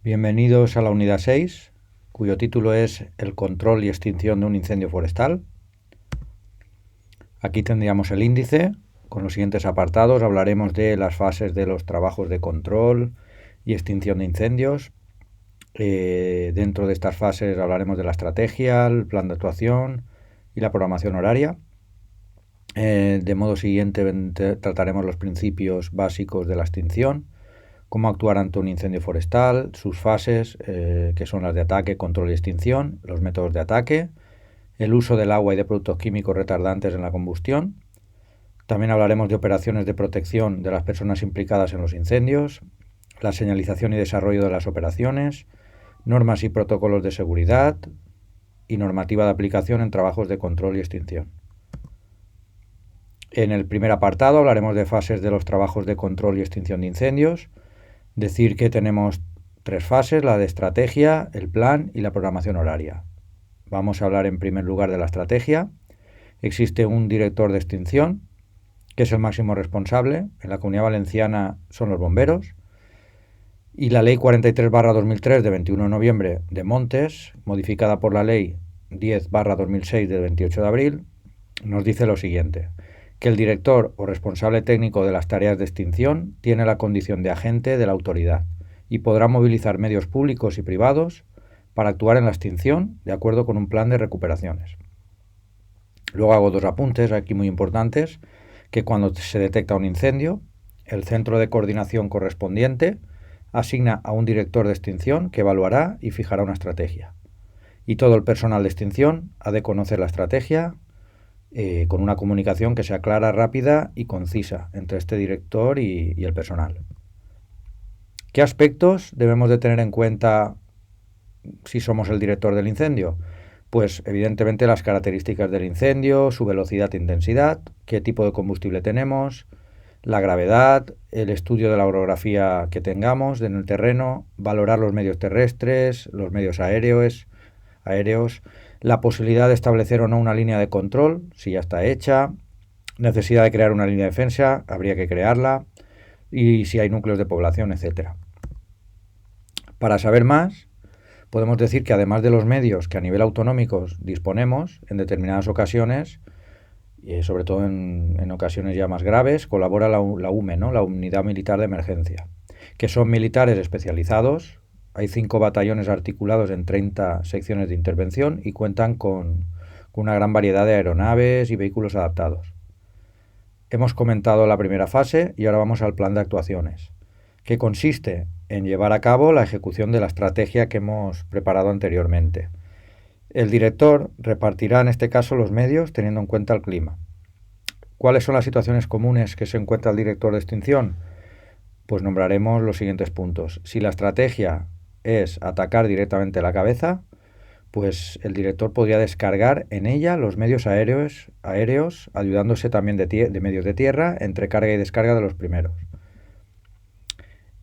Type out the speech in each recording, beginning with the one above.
Bienvenidos a la unidad 6, cuyo título es El control y extinción de un incendio forestal. Aquí tendríamos el índice. Con los siguientes apartados hablaremos de las fases de los trabajos de control y extinción de incendios. Dentro de estas fases hablaremos de la estrategia, el plan de actuación y la programación horaria. De modo siguiente trataremos los principios básicos de la extinción, cómo actuar ante un incendio forestal, sus fases, que son las de ataque, control y extinción, los métodos de ataque, el uso del agua y de productos químicos retardantes en la combustión. También hablaremos de operaciones de protección de las personas implicadas en los incendios, la señalización y desarrollo de las operaciones, normas y protocolos de seguridad y normativa de aplicación en trabajos de control y extinción. En el primer apartado hablaremos de fases de los trabajos de control y extinción de incendios. Decir que tenemos tres fases: la de estrategia, el plan y la programación horaria. Vamos a hablar en primer lugar de la estrategia. Existe un director de extinción, que es el máximo responsable. En la Comunidad Valenciana son los bomberos. Y la Ley 43/2003 de 21 de noviembre de Montes, modificada por la Ley 10/2006 de 28 de abril, nos dice lo siguiente: que el director o responsable técnico de las tareas de extinción tiene la condición de agente de la autoridad y podrá movilizar medios públicos y privados para actuar en la extinción de acuerdo con un plan de recuperaciones. Luego hago dos apuntes aquí muy importantes: que cuando se detecta un incendio, el centro de coordinación correspondiente asigna a un director de extinción que evaluará y fijará una estrategia. Y todo el personal de extinción ha de conocer la estrategia, con una comunicación que sea clara, rápida y concisa entre este director y el personal. ¿Qué aspectos debemos de tener en cuenta si somos el director del incendio? Pues evidentemente las características del incendio, su velocidad e intensidad, qué tipo de combustible tenemos, la gravedad, el estudio de la orografía que tengamos en el terreno, valorar los medios terrestres, los medios aéreos, la posibilidad de establecer o no una línea de control, si ya está hecha, necesidad de crear una línea de defensa, habría que crearla, y si hay núcleos de población, etc. Para saber más, podemos decir que además de los medios que a nivel autonómico disponemos, en determinadas ocasiones, sobre todo en ocasiones ya más graves, colabora la UME, ¿no? La Unidad Militar de Emergencia, que son militares especializados. Hay 5 batallones articulados en 30 secciones de intervención y cuentan con una gran variedad de aeronaves y vehículos adaptados. Hemos comentado la primera fase y ahora vamos al plan de actuaciones, que consiste en llevar a cabo la ejecución de la estrategia que hemos preparado anteriormente. El director repartirá en este caso los medios teniendo en cuenta el clima. ¿Cuáles son las situaciones comunes que se encuentra el director de extinción? Pues nombraremos los siguientes puntos. Si la estrategia es atacar directamente la cabeza, pues el director podría descargar en ella los medios aéreos ayudándose también de medios de tierra entre carga y descarga de los primeros.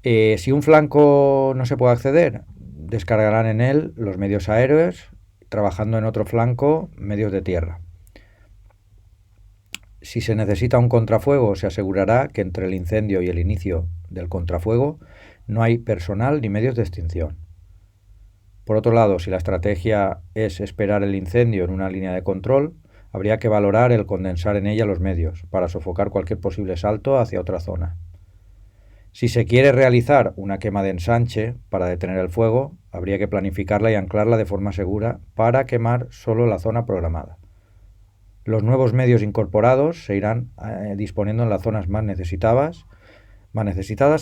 Si un flanco no se puede acceder, descargarán en él los medios aéreos, trabajando en otro flanco medios de tierra. Si se necesita un contrafuego, se asegurará que entre el incendio y el inicio del contrafuego no hay personal ni medios de extinción. Por otro lado, si la estrategia es esperar el incendio en una línea de control, habría que valorar el condensar en ella los medios para sofocar cualquier posible salto hacia otra zona. Si se quiere realizar una quema de ensanche para detener el fuego, habría que planificarla y anclarla de forma segura para quemar solo la zona programada. Los nuevos medios incorporados se irán disponiendo en las zonas más necesitadas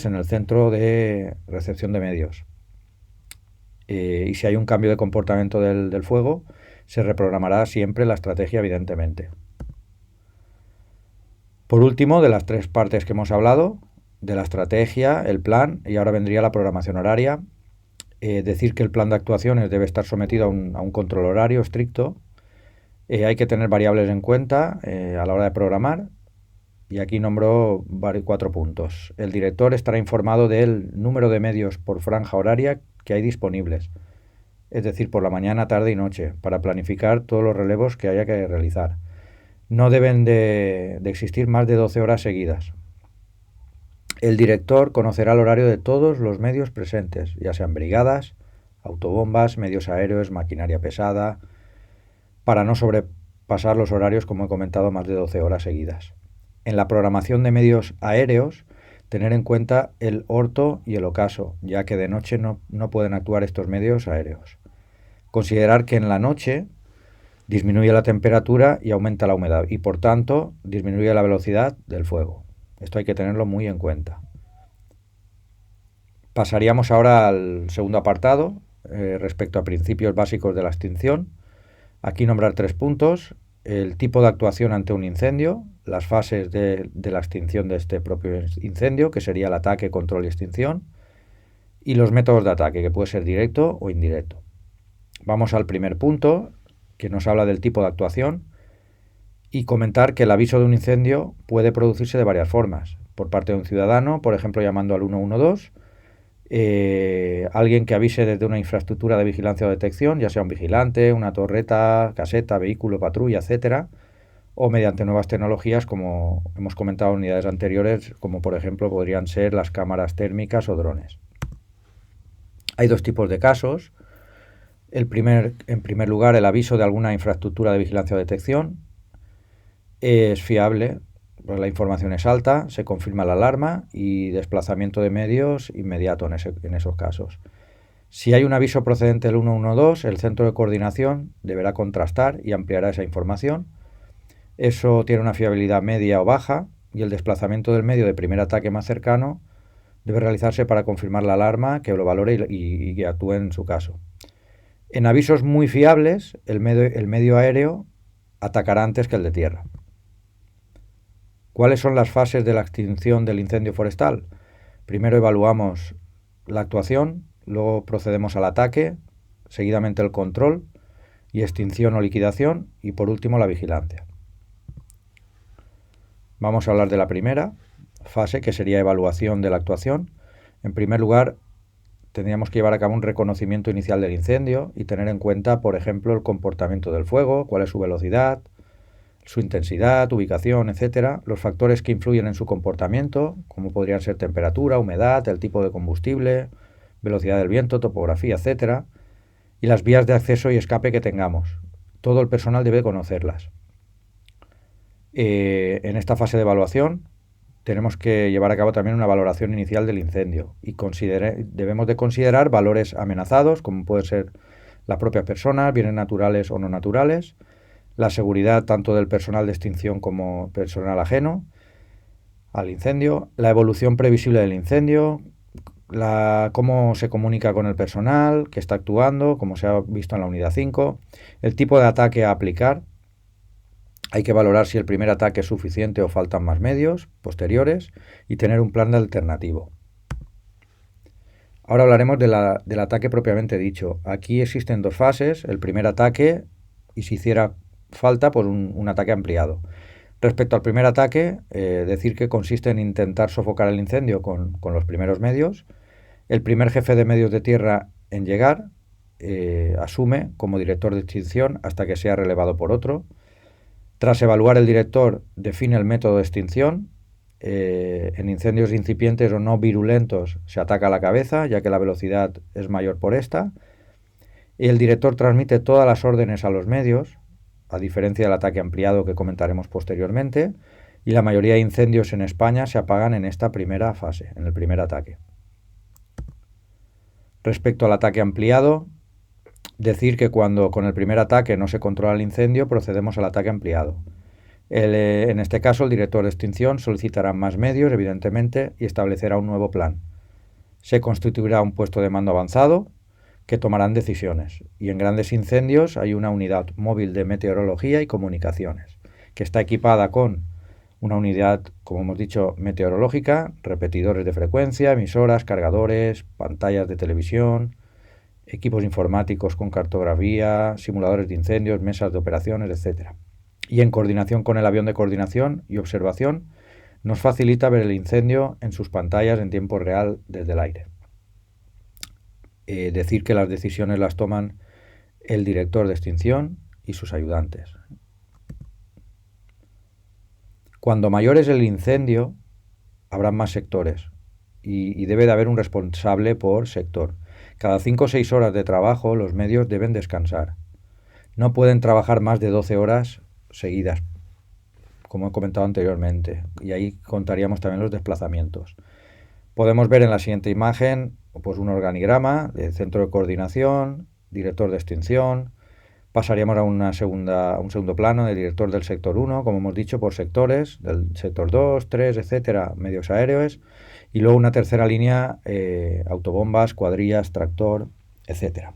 en el centro de recepción de medios. Y si hay un cambio de comportamiento del fuego, se reprogramará siempre la estrategia, evidentemente. Por último, de las tres partes que hemos hablado, de la estrategia, el plan y ahora vendría la programación horaria, decir que el plan de actuaciones debe estar sometido a un control horario estricto. Hay que tener variables en cuenta a la hora de programar, y aquí nombro 4 puntos. El director estará informado del número de medios por franja horaria que hay disponibles, es decir, por la mañana, tarde y noche, para planificar todos los relevos que haya que realizar. No deben de existir más de 12 horas seguidas. El director conocerá el horario de todos los medios presentes, ya sean brigadas, autobombas, medios aéreos, maquinaria pesada, para no sobrepasar los horarios, como he comentado, más de 12 horas seguidas. En la programación de medios aéreos, tener en cuenta el orto y el ocaso, ya que de noche no pueden actuar estos medios aéreos. Considerar que en la noche disminuye la temperatura y aumenta la humedad y por tanto disminuye la velocidad del fuego. Esto hay que tenerlo muy en cuenta. Pasaríamos ahora al segundo apartado, respecto a principios básicos de la extinción. Aquí nombrar 3 puntos: el tipo de actuación ante un incendio, las fases de la extinción de este propio incendio, que sería el ataque, control y extinción, y los métodos de ataque, que puede ser directo o indirecto. Vamos al primer punto, que nos habla del tipo de actuación, y comentar que el aviso de un incendio puede producirse de varias formas. Por parte de un ciudadano, por ejemplo llamando al 112, alguien que avise desde una infraestructura de vigilancia o detección, ya sea un vigilante, una torreta, caseta, vehículo, patrulla, etcétera, o mediante nuevas tecnologías, como hemos comentado en unidades anteriores, como por ejemplo podrían ser las cámaras térmicas o drones. Hay 2 tipos de casos. En primer lugar, el aviso de alguna infraestructura de vigilancia o detección es fiable, pues la información es alta, se confirma la alarma y desplazamiento de medios inmediato en esos casos. Si hay un aviso procedente del 112, el centro de coordinación deberá contrastar y ampliará esa información. Eso tiene una fiabilidad media o baja y el desplazamiento del medio de primer ataque más cercano debe realizarse para confirmar la alarma, que lo valore y que actúe en su caso. En avisos muy fiables, el medio aéreo atacará antes que el de tierra. ¿Cuáles son las fases de la extinción del incendio forestal? Primero evaluamos la actuación, luego procedemos al ataque, seguidamente el control y extinción o liquidación, y por último la vigilancia. Vamos a hablar de la primera fase, que sería evaluación de la actuación. En primer lugar, tendríamos que llevar a cabo un reconocimiento inicial del incendio y tener en cuenta, por ejemplo, el comportamiento del fuego, cuál es su velocidad, su intensidad, ubicación, etcétera, los factores que influyen en su comportamiento, como podrían ser temperatura, humedad, el tipo de combustible, velocidad del viento, topografía, etcétera, y las vías de acceso y escape que tengamos. Todo el personal debe conocerlas. En esta fase de evaluación tenemos que llevar a cabo también una valoración inicial del incendio y debemos de considerar valores amenazados, como pueden ser las propias personas, bienes naturales o no naturales, la seguridad tanto del personal de extinción como personal ajeno al incendio, la evolución previsible del incendio, cómo se comunica con el personal que está actuando, como se ha visto en la unidad 5, el tipo de ataque a aplicar. Hay que valorar si el primer ataque es suficiente o faltan más medios posteriores y tener un plan de alternativo. Ahora hablaremos del ataque propiamente dicho. Aquí existen 2 fases, el primer ataque y si hiciera falta pues un ataque ampliado. Respecto al primer ataque, decir que consiste en intentar sofocar el incendio con los primeros medios. El primer jefe de medios de tierra en llegar asume como director de extinción hasta que sea relevado por otro. Tras evaluar, el director define el método de extinción. En incendios incipientes o no virulentos se ataca a la cabeza, ya que la velocidad es mayor por esta. Y el director transmite todas las órdenes a los medios, a diferencia del ataque ampliado que comentaremos posteriormente, y la mayoría de incendios en España se apagan en esta primera fase, en el primer ataque. Respecto al ataque ampliado, decir que cuando con el primer ataque no se controla el incendio, procedemos al ataque ampliado. En este caso, el director de extinción solicitará más medios, evidentemente, y establecerá un nuevo plan. Se constituirá un puesto de mando avanzado que tomarán decisiones. Y en grandes incendios hay una unidad móvil de meteorología y comunicaciones, que está equipada con una unidad, como hemos dicho, meteorológica, repetidores de frecuencia, emisoras, cargadores, pantallas de televisión, equipos informáticos con cartografía, simuladores de incendios, mesas de operaciones, etcétera. Y en coordinación con el avión de coordinación y observación, nos facilita ver el incendio en sus pantallas en tiempo real desde el aire. Decir que las decisiones las toman el director de extinción y sus ayudantes. Cuando mayor es el incendio, habrán más sectores y debe de haber un responsable por sector. Cada 5 o 6 horas de trabajo los medios deben descansar. No pueden trabajar más de 12 horas seguidas, como he comentado anteriormente, y ahí contaríamos también los desplazamientos. Podemos ver en la siguiente imagen pues un organigrama de centro de coordinación, director de extinción. Pasaríamos a un segundo plano del director del sector 1, como hemos dicho, por sectores, del sector 2, 3, etcétera, medios aéreos, y luego una tercera línea, autobombas, cuadrillas, tractor, etcétera.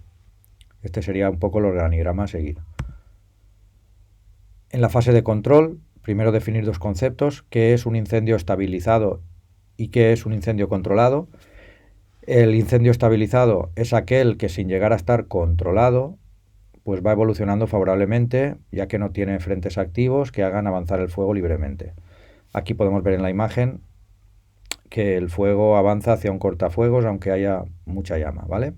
Este sería un poco el organigrama a seguir. En la fase de control, primero definir dos conceptos: qué es un incendio estabilizado y qué es un incendio controlado. El incendio estabilizado es aquel que, sin llegar a estar controlado, pues va evolucionando favorablemente, ya que no tiene frentes activos que hagan avanzar el fuego libremente. Aquí podemos ver en la imagen que el fuego avanza hacia un cortafuegos aunque haya mucha llama, ¿vale?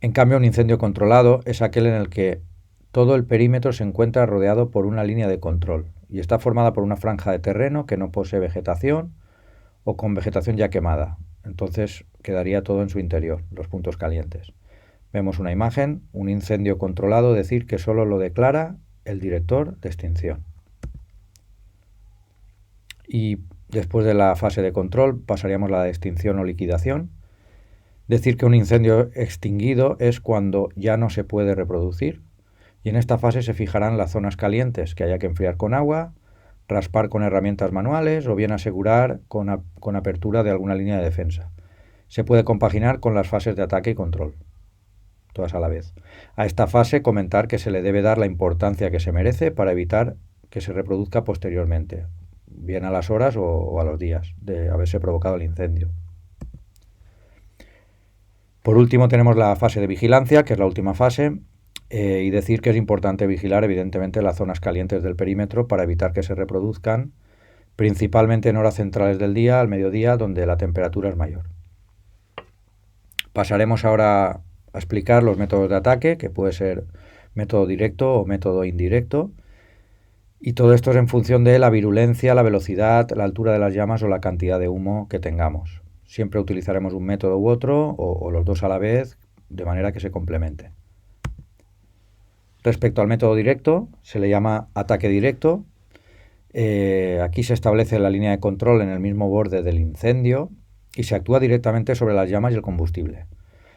En cambio, un incendio controlado es aquel en el que todo el perímetro se encuentra rodeado por una línea de control y está formada por una franja de terreno que no posee vegetación o con vegetación ya quemada. Entonces quedaría todo en su interior, los puntos calientes. Vemos una imagen, un incendio controlado, decir que solo lo declara el director de extinción. Y después de la fase de control pasaríamos a la de extinción o liquidación. Decir que un incendio extinguido es cuando ya no se puede reproducir, y en esta fase se fijarán las zonas calientes que haya que enfriar con agua, raspar con herramientas manuales o bien asegurar con apertura de alguna línea de defensa. Se puede compaginar con las fases de ataque y control, todas a la vez. A esta fase comentar que se le debe dar la importancia que se merece para evitar que se reproduzca posteriormente, bien a las horas o a los días de haberse provocado el incendio. Por último tenemos la fase de vigilancia, que es la última fase, y decir que es importante vigilar evidentemente las zonas calientes del perímetro para evitar que se reproduzcan, principalmente en horas centrales del día, al mediodía, donde la temperatura es mayor. Pasaremos ahora a explicar los métodos de ataque, que puede ser método directo o método indirecto, y todo esto es en función de la virulencia, la velocidad, la altura de las llamas o la cantidad de humo que tengamos. Siempre utilizaremos un método u otro o los dos a la vez, de manera que se complemente. Respecto al método directo, se le llama ataque directo. Aquí se establece la línea de control en el mismo borde del incendio y se actúa directamente sobre las llamas y el combustible.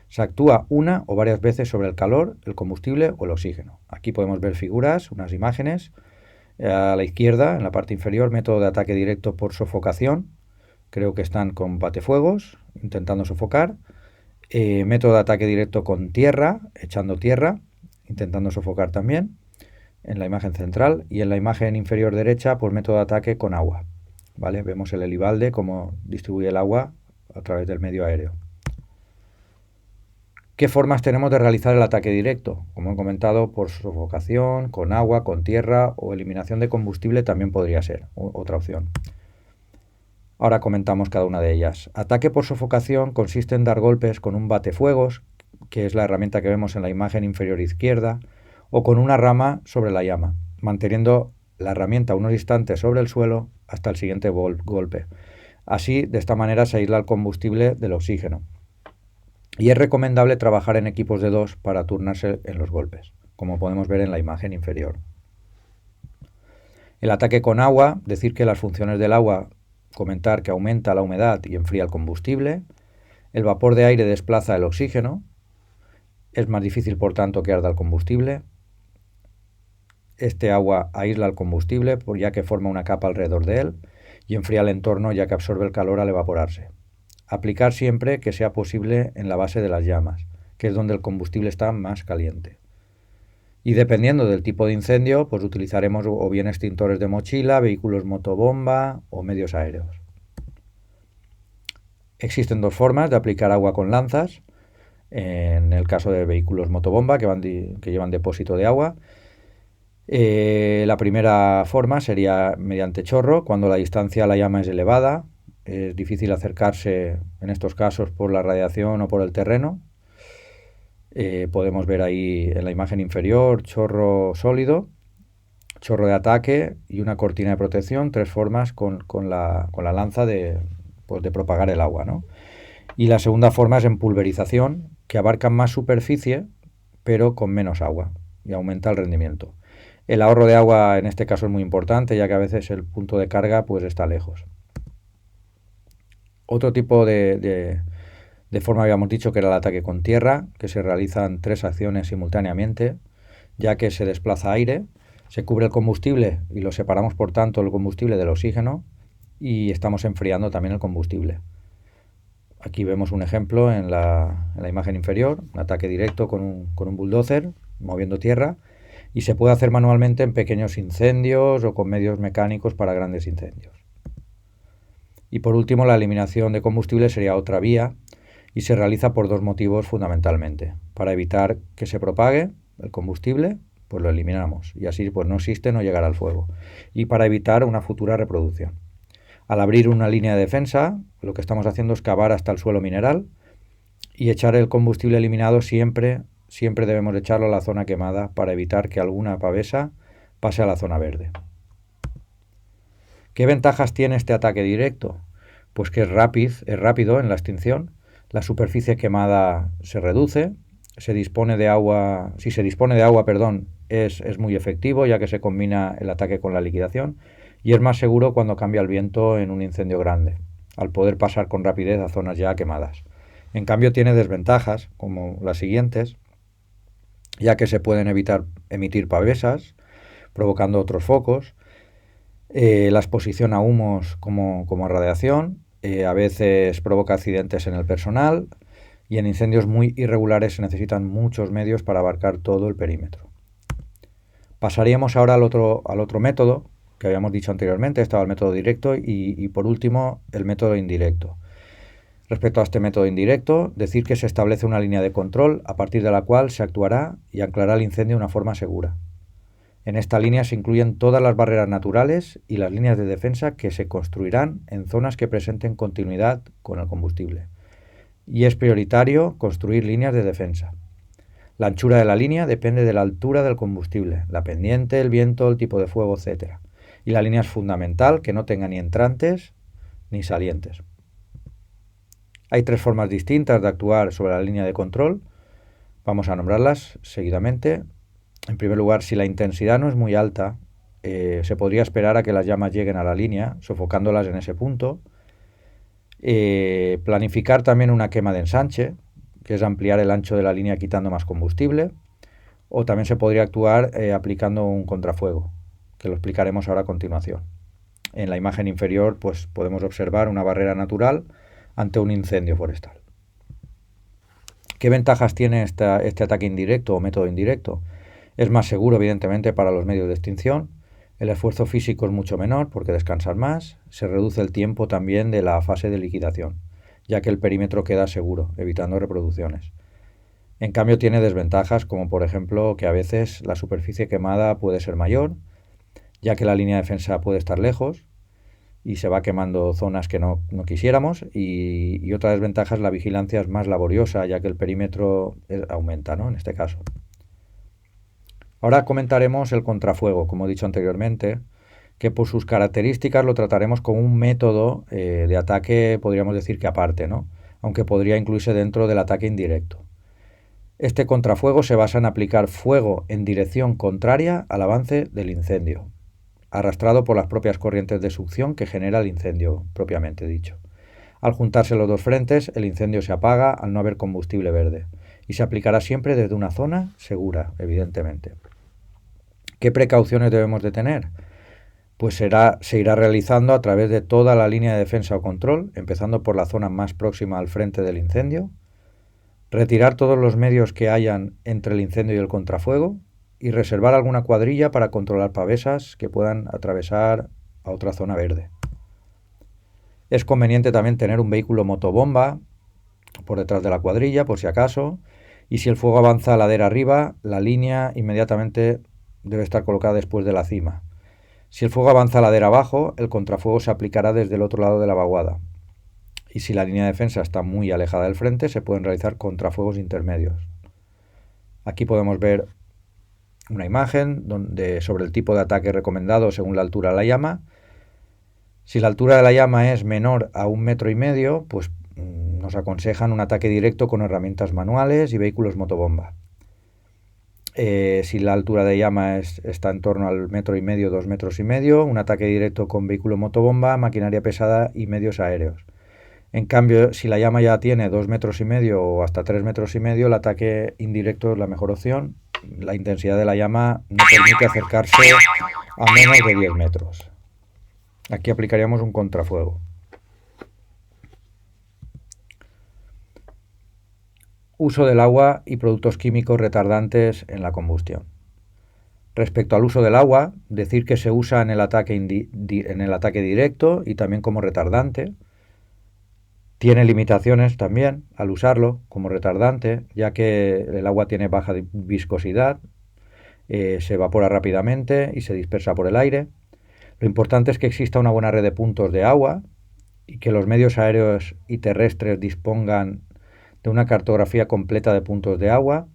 Se actúa una o varias veces sobre el calor, el combustible o el oxígeno. Aquí podemos ver figuras, unas imágenes. A la izquierda, en la parte inferior, método de ataque directo por sofocación. Creo que están con batefuegos, intentando sofocar. Método de ataque directo con tierra, echando tierra, intentando sofocar también, en la imagen central. Y en la imagen inferior derecha, pues método de ataque con agua. ¿Vale? Vemos el helibalde, cómo distribuye el agua a través del medio aéreo. ¿Qué formas tenemos de realizar el ataque directo? Como he comentado, por sofocación, con agua, con tierra o eliminación de combustible también podría ser otra opción. Ahora comentamos cada una de ellas. Ataque por sofocación consiste en dar golpes con un batefuegos, que es la herramienta que vemos en la imagen inferior izquierda, o con una rama sobre la llama, manteniendo la herramienta unos instantes sobre el suelo hasta el siguiente golpe. Así, de esta manera se aísla el combustible del oxígeno. Y es recomendable trabajar en equipos de 2 para turnarse en los golpes, como podemos ver en la imagen inferior. El ataque con agua, decir que las funciones del agua, comentar que aumenta la humedad y enfría el combustible. El vapor de aire desplaza el oxígeno. Es más difícil, por tanto, que arda el combustible. Este agua aísla el combustible, ya que forma una capa alrededor de él, y enfría el entorno, ya que absorbe el calor al evaporarse. Aplicar siempre que sea posible en la base de las llamas, que es donde el combustible está más caliente. Y dependiendo del tipo de incendio, pues utilizaremos o bien extintores de mochila, vehículos motobomba o medios aéreos. Existen dos formas de aplicar agua con lanzas. En el caso de vehículos motobomba que llevan depósito de agua. La primera forma sería mediante chorro, cuando la distancia a la llama es elevada. Es difícil acercarse en estos casos por la radiación o por el terreno. Podemos ver ahí en la imagen inferior chorro sólido, chorro de ataque y una cortina de protección, tres formas con la lanza de propagar el agua, ¿no? Y la segunda forma es en pulverización, que abarca más superficie, pero con menos agua y aumenta el rendimiento. El ahorro de agua en este caso es muy importante, ya que a veces el punto de carga pues está lejos. Otro tipo de forma habíamos dicho que era el ataque con tierra, que se realizan tres acciones simultáneamente, ya que se desplaza aire, se cubre el combustible y lo separamos por tanto el combustible del oxígeno y estamos enfriando también el combustible. Aquí vemos un ejemplo en la imagen inferior, un ataque directo con un bulldozer moviendo tierra, y se puede hacer manualmente en pequeños incendios o con medios mecánicos para grandes incendios. Y por último, la eliminación de combustible sería otra vía y se realiza por dos motivos fundamentalmente. Para evitar que se propague el combustible, pues lo eliminamos y así pues no existe, no llegará al fuego. Y para evitar una futura reproducción. Al abrir una línea de defensa, lo que estamos haciendo es cavar hasta el suelo mineral y echar el combustible eliminado siempre debemos echarlo a la zona quemada para evitar que alguna pavesa pase a la zona verde. ¿Qué ventajas tiene este ataque directo? Pues que es rápido en la extinción, la superficie quemada se reduce, si se dispone de agua, es muy efectivo ya que se combina el ataque con la liquidación y es más seguro cuando cambia el viento en un incendio grande, al poder pasar con rapidez a zonas ya quemadas. En cambio tiene desventajas, como las siguientes, ya que se pueden emitir pavesas, provocando otros focos, la exposición a humos como radiación, a veces provoca accidentes en el personal y en incendios muy irregulares se necesitan muchos medios para abarcar todo el perímetro. Pasaríamos ahora al otro método que habíamos dicho anteriormente, estaba el método directo y por último el método indirecto. Respecto a este método indirecto, decir que se establece una línea de control a partir de la cual se actuará y anclará el incendio de una forma segura. En esta línea se incluyen todas las barreras naturales y las líneas de defensa que se construirán en zonas que presenten continuidad con el combustible. Y es prioritario construir líneas de defensa. La anchura de la línea depende de la altura del combustible, la pendiente, el viento, el tipo de fuego, etc. Y la línea es fundamental que no tenga ni entrantes ni salientes. Hay tres formas distintas de actuar sobre la línea de control. Vamos a nombrarlas seguidamente. En primer lugar, si la intensidad no es muy alta, se podría esperar a que las llamas lleguen a la línea, sofocándolas en ese punto. Planificar también una quema de ensanche, que es ampliar el ancho de la línea quitando más combustible. O también se podría actuar aplicando un contrafuego, que lo explicaremos ahora a continuación. En la imagen inferior pues, podemos observar una barrera natural ante un incendio forestal. ¿Qué ventajas tiene este ataque indirecto o método indirecto? Es más seguro, evidentemente, para los medios de extinción. El esfuerzo físico es mucho menor porque descansan más. Se reduce el tiempo también de la fase de liquidación, ya que el perímetro queda seguro, evitando reproducciones. En cambio, tiene desventajas, como por ejemplo que a veces la superficie quemada puede ser mayor, ya que la línea de defensa puede estar lejos y se va quemando zonas que no quisiéramos. Y otra desventaja es la vigilancia es más laboriosa, ya que el perímetro aumenta, ¿no? En este caso. Ahora comentaremos el contrafuego, como he dicho anteriormente, que por sus características lo trataremos como un método de ataque, podríamos decir que aparte, ¿no? Aunque podría incluirse dentro del ataque indirecto. Este contrafuego se basa en aplicar fuego en dirección contraria al avance del incendio, arrastrado por las propias corrientes de succión que genera el incendio, propiamente dicho. Al juntarse los dos frentes, el incendio se apaga al no haber combustible verde y se aplicará siempre desde una zona segura, evidentemente. ¿Qué precauciones debemos de tener? Pues se irá realizando a través de toda la línea de defensa o control, empezando por la zona más próxima al frente del incendio, retirar todos los medios que hayan entre el incendio y el contrafuego y reservar alguna cuadrilla para controlar pavesas que puedan atravesar a otra zona verde. Es conveniente también tener un vehículo motobomba por detrás de la cuadrilla, por si acaso, y si el fuego avanza ladera arriba, la línea inmediatamente debe estar colocada después de la cima. Si el fuego avanza ladera abajo, el contrafuego se aplicará desde el otro lado de la vaguada. Y si la línea de defensa está muy alejada del frente, se pueden realizar contrafuegos intermedios. Aquí podemos ver una imagen sobre el tipo de ataque recomendado según la altura de la llama. Si la altura de la llama es menor a 1,5 metros, pues nos aconsejan un ataque directo con herramientas manuales y vehículos motobomba. Si la altura de llama está en torno al 1,5 metros, 2,5 metros, un ataque directo con vehículo motobomba, maquinaria pesada y medios aéreos. En cambio, si la llama ya tiene 2,5 metros o hasta 3,5 metros, el ataque indirecto es la mejor opción. La intensidad de la llama no permite acercarse a menos de 10 metros. Aquí aplicaríamos un contrafuego. Uso del agua y productos químicos retardantes en la combustión. Respecto al uso del agua, decir que se usa en el ataque directo y también como retardante. Tiene limitaciones también al usarlo como retardante, ya que el agua tiene baja viscosidad, se evapora rápidamente y se dispersa por el aire. Lo importante es que exista una buena red de puntos de agua y que los medios aéreos y terrestres dispongan de una cartografía completa de puntos de agua,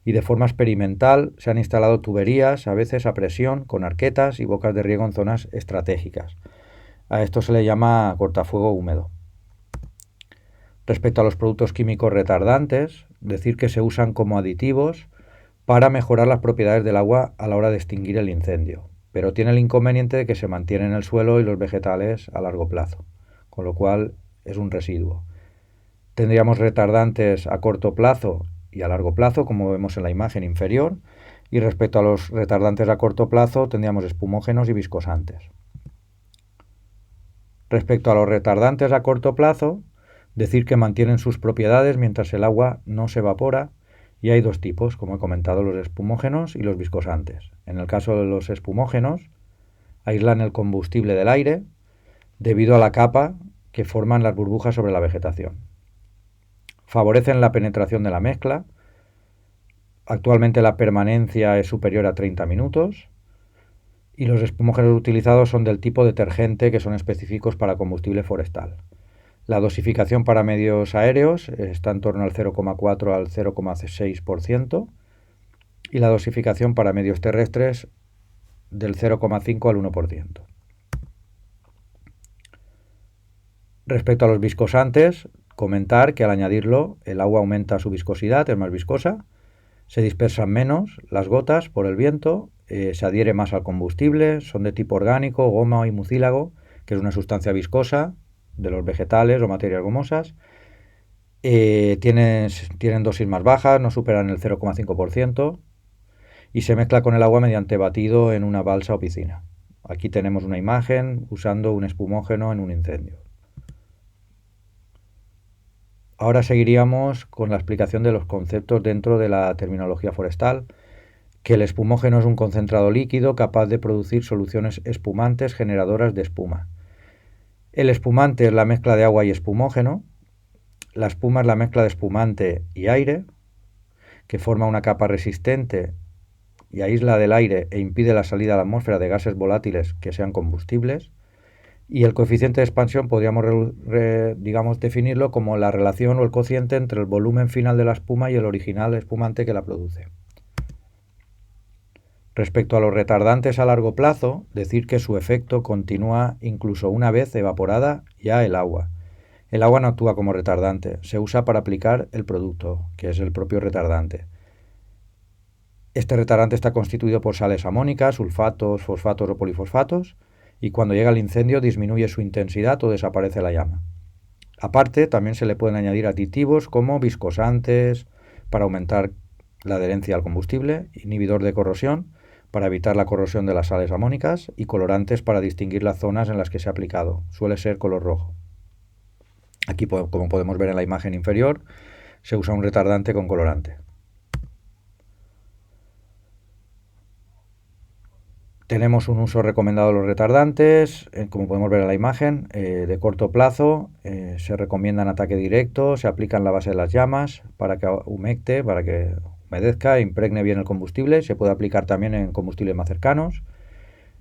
y de forma experimental se han instalado tuberías, a veces a presión, con arquetas y bocas de riego en zonas estratégicas. A esto se le llama cortafuego húmedo. Respecto a los productos químicos retardantes, decir que se usan como aditivos para mejorar las propiedades del agua a la hora de extinguir el incendio, pero tiene el inconveniente de que se mantiene en el suelo y los vegetales a largo plazo, con lo cual es un residuo. Tendríamos retardantes a corto plazo y a largo plazo, como vemos en la imagen inferior, y respecto a los retardantes a corto plazo tendríamos espumógenos y viscosantes. Respecto a los retardantes a corto plazo, decir que mantienen sus propiedades mientras el agua no se evapora, y hay dos tipos, como he comentado, los espumógenos y los viscosantes. En el caso de los espumógenos, aíslan el combustible del aire debido a la capa que forman las burbujas sobre la vegetación. Favorecen la penetración de la mezcla. Actualmente la permanencia es superior a 30 minutos. Y los espumógenos utilizados son del tipo detergente, que son específicos para combustible forestal. La dosificación para medios aéreos está en torno al 0,4 al 0,6%, y la dosificación para medios terrestres del 0,5 al 1%. Respecto a los viscosantes, comentar que al añadirlo el agua aumenta su viscosidad, es más viscosa, se dispersan menos las gotas por el viento, se adhiere más al combustible, son de tipo orgánico, goma y mucílago, que es una sustancia viscosa de los vegetales o materias gomosas. Tienen dosis más bajas, no superan el 0,5%, y se mezcla con el agua mediante batido en una balsa o piscina. Aquí tenemos una imagen usando un espumógeno en un incendio. Ahora seguiríamos con la explicación de los conceptos dentro de la terminología forestal, que el espumógeno es un concentrado líquido capaz de producir soluciones espumantes generadoras de espuma. El espumante es la mezcla de agua y espumógeno. La espuma es la mezcla de espumante y aire, que forma una capa resistente y aísla del aire e impide la salida a la atmósfera de gases volátiles que sean combustibles. Y el coeficiente de expansión podríamos definirlo como la relación o el cociente entre el volumen final de la espuma y el original espumante que la produce. Respecto a los retardantes a largo plazo, decir que su efecto continúa incluso una vez evaporada ya el agua. El agua no actúa como retardante, se usa para aplicar el producto, que es el propio retardante. Este retardante está constituido por sales amónicas, sulfatos, fosfatos o polifosfatos, y cuando llega el incendio disminuye su intensidad o desaparece la llama. Aparte, también se le pueden añadir aditivos como viscosantes para aumentar la adherencia al combustible, inhibidor de corrosión para evitar la corrosión de las sales amónicas y colorantes para distinguir las zonas en las que se ha aplicado. Suele ser color rojo. Aquí, como podemos ver en la imagen inferior, se usa un retardante con colorante. Tenemos un uso recomendado de los retardantes, como podemos ver en la imagen, de corto plazo. Se recomienda en ataque directo, se aplica en la base de las llamas para que humecte, para que humedezca e impregne bien el combustible. Se puede aplicar también en combustibles más cercanos.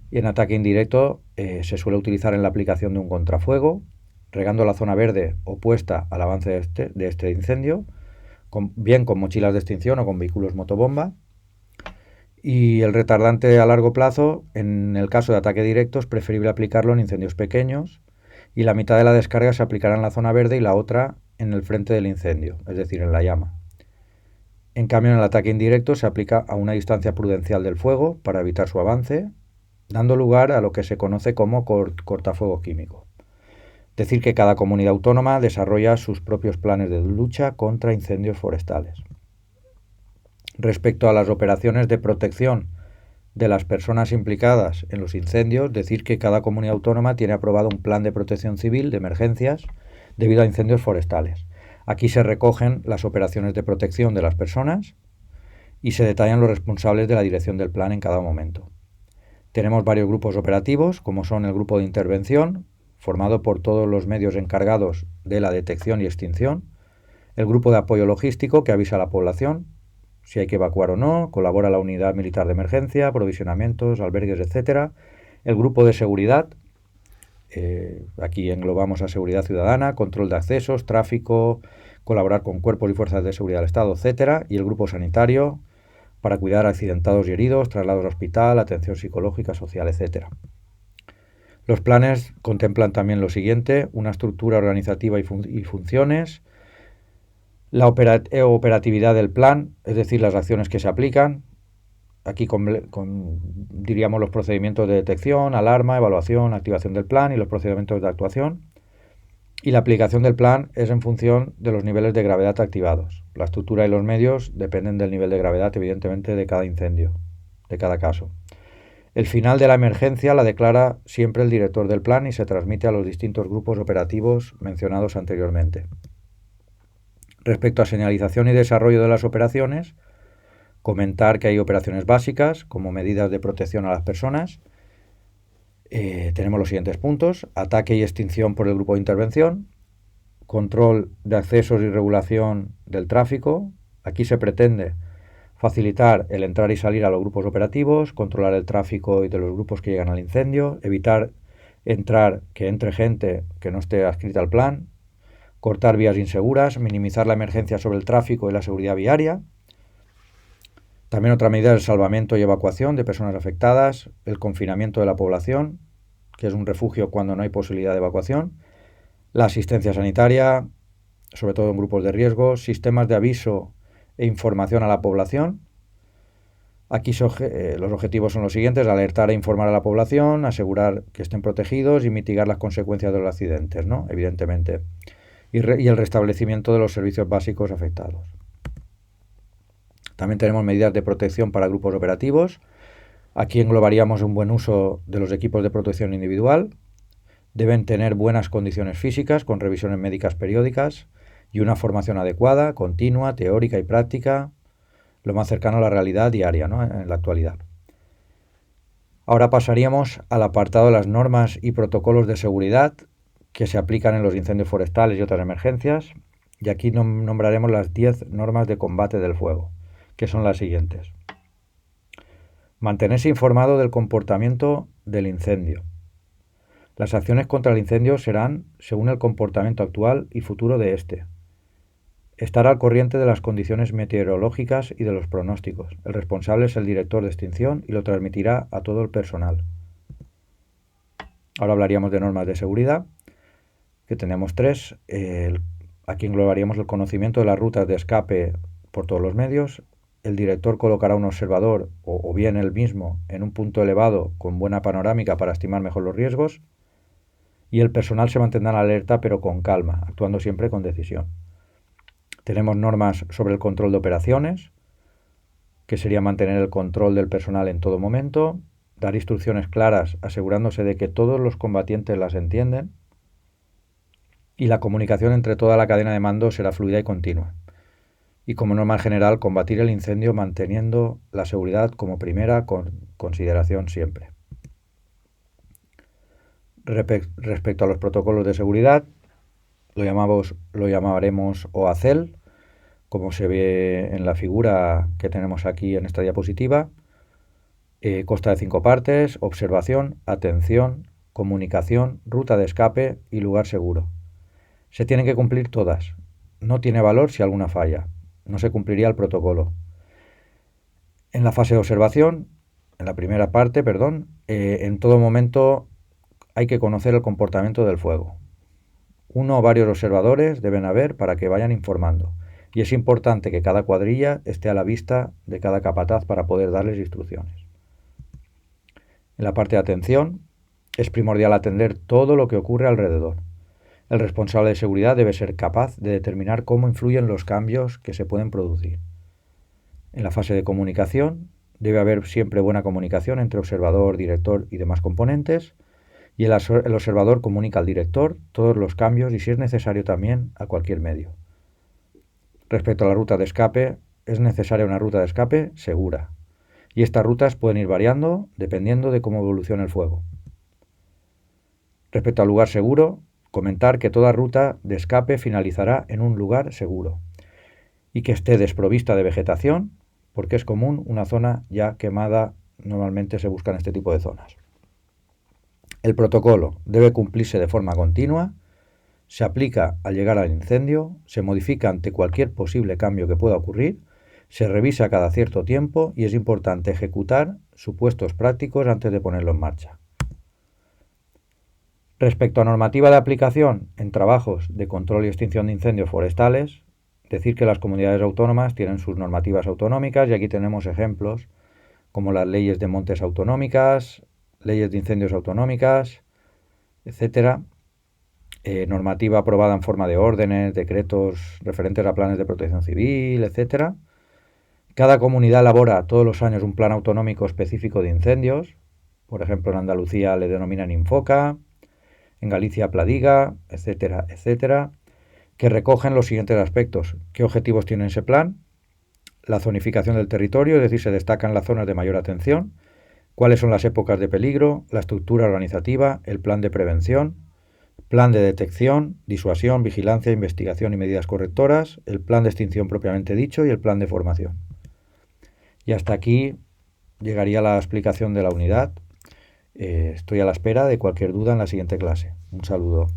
Y en ataque indirecto se suele utilizar en la aplicación de un contrafuego, regando la zona verde opuesta al avance de este incendio, bien con mochilas de extinción o con vehículos motobomba. Y el retardante a largo plazo, en el caso de ataque directo, es preferible aplicarlo en incendios pequeños y la mitad de la descarga se aplicará en la zona verde y la otra en el frente del incendio, es decir, en la llama. En cambio, en el ataque indirecto se aplica a una distancia prudencial del fuego para evitar su avance, dando lugar a lo que se conoce como cortafuego químico. Decir que cada comunidad autónoma desarrolla sus propios planes de lucha contra incendios forestales. Respecto a las operaciones de protección de las personas implicadas en los incendios, decir que cada comunidad autónoma tiene aprobado un plan de protección civil de emergencias debido a incendios forestales. Aquí se recogen las operaciones de protección de las personas y se detallan los responsables de la dirección del plan en cada momento. Tenemos varios grupos operativos, como son el grupo de intervención, formado por todos los medios encargados de la detección y extinción, el grupo de apoyo logístico, que avisa a la población si hay que evacuar o no, colabora la unidad militar de emergencia, aprovisionamientos, albergues, etc. El grupo de seguridad, aquí englobamos a seguridad ciudadana, control de accesos, tráfico, colaborar con cuerpos y fuerzas de seguridad del Estado, etc. Y el grupo sanitario, para cuidar a accidentados y heridos, traslados al hospital, atención psicológica, social, etc. Los planes contemplan también lo siguiente: una estructura organizativa y funciones, la operatividad del plan, es decir, las acciones que se aplican. Aquí diríamos los procedimientos de detección, alarma, evaluación, activación del plan y los procedimientos de actuación. Y la aplicación del plan es en función de los niveles de gravedad activados. La estructura y los medios dependen del nivel de gravedad, evidentemente, de cada incendio, de cada caso. El final de la emergencia la declara siempre el director del plan y se transmite a los distintos grupos operativos mencionados anteriormente. Respecto a señalización y desarrollo de las operaciones, comentar que hay operaciones básicas como medidas de protección a las personas. Tenemos los siguientes puntos: ataque y extinción por el grupo de intervención, control de accesos y regulación del tráfico. Aquí se pretende facilitar el entrar y salir a los grupos operativos, controlar el tráfico y de los grupos que llegan al incendio, evitar que entre gente que no esté adscrita al plan, cortar vías inseguras, minimizar la emergencia sobre el tráfico y la seguridad viaria. También otra medida es el salvamento y evacuación de personas afectadas, el confinamiento de la población, que es un refugio cuando no hay posibilidad de evacuación, la asistencia sanitaria, sobre todo en grupos de riesgo, sistemas de aviso e información a la población. Aquí los objetivos son los siguientes: alertar e informar a la población, asegurar que estén protegidos y mitigar las consecuencias de los accidentes, ¿no? Evidentemente. Y el restablecimiento de los servicios básicos afectados. También tenemos medidas de protección para grupos operativos. Aquí englobaríamos un buen uso de los equipos de protección individual. Deben tener buenas condiciones físicas, con revisiones médicas periódicas y una formación adecuada, continua, teórica y práctica, lo más cercano a la realidad diaria, ¿no?, en la actualidad. Ahora pasaríamos al apartado de las normas y protocolos de seguridad que se aplican en los incendios forestales y otras emergencias, y aquí nombraremos las 10 normas de combate del fuego, que son las siguientes. Mantenerse informado del comportamiento del incendio. Las acciones contra el incendio serán según el comportamiento actual y futuro de este. Estar al corriente de las condiciones meteorológicas y de los pronósticos. El responsable es el director de extinción y lo transmitirá a todo el personal. Ahora hablaríamos de normas de seguridad, que tenemos 3. Aquí englobaríamos el conocimiento de las rutas de escape por todos los medios. El director colocará un observador o bien él mismo en un punto elevado con buena panorámica para estimar mejor los riesgos. Y el personal se mantendrá en alerta pero con calma, actuando siempre con decisión. Tenemos normas sobre el control de operaciones, que sería mantener el control del personal en todo momento, dar instrucciones claras asegurándose de que todos los combatientes las entienden, y la comunicación entre toda la cadena de mando será fluida y continua. Y como norma general, combatir el incendio manteniendo la seguridad como primera consideración siempre. Respecto a los protocolos de seguridad, lo llamaremos OACEL, como se ve en la figura que tenemos aquí en esta diapositiva. Consta de 5 partes: observación, atención, comunicación, ruta de escape y lugar seguro. Se tienen que cumplir todas. No tiene valor si alguna falla. No se cumpliría el protocolo. En la fase de observación, en la primera parte, perdón, en todo momento hay que conocer el comportamiento del fuego. Uno o varios observadores deben haber para que vayan informando. Y es importante que cada cuadrilla esté a la vista de cada capataz para poder darles instrucciones. En la parte de atención, es primordial atender todo lo que ocurre alrededor. El responsable de seguridad debe ser capaz de determinar cómo influyen los cambios que se pueden producir. En la fase de comunicación, debe haber siempre buena comunicación entre observador, director y demás componentes, y el observador comunica al director todos los cambios y, si es necesario, también a cualquier medio. Respecto a la ruta de escape, es necesaria una ruta de escape segura, y estas rutas pueden ir variando dependiendo de cómo evolucione el fuego. Respecto al lugar seguro, comentar que toda ruta de escape finalizará en un lugar seguro y que esté desprovista de vegetación, porque es común una zona ya quemada. Normalmente se buscan este tipo de zonas. El protocolo debe cumplirse de forma continua, se aplica al llegar al incendio, se modifica ante cualquier posible cambio que pueda ocurrir, se revisa cada cierto tiempo y es importante ejecutar supuestos prácticos antes de ponerlo en marcha. Respecto a normativa de aplicación en trabajos de control y extinción de incendios forestales, decir que las comunidades autónomas tienen sus normativas autonómicas y aquí tenemos ejemplos como las leyes de montes autonómicas, leyes de incendios autonómicas, etcétera. Normativa aprobada en forma de órdenes, decretos referentes a planes de protección civil, etcétera. Cada comunidad elabora todos los años un plan autonómico específico de incendios. Por ejemplo, en Andalucía le denominan Infoca, en Galicia Pladiga, etcétera, etcétera, que recogen los siguientes aspectos: qué objetivos tiene ese plan, la zonificación del territorio, es decir, se destacan las zonas de mayor atención, cuáles son las épocas de peligro, la estructura organizativa, el plan de prevención, plan de detección, disuasión, vigilancia, investigación y medidas correctoras, el plan de extinción propiamente dicho y el plan de formación. Y hasta aquí llegaría la explicación de la unidad. Estoy a la espera de cualquier duda en la siguiente clase. Un saludo.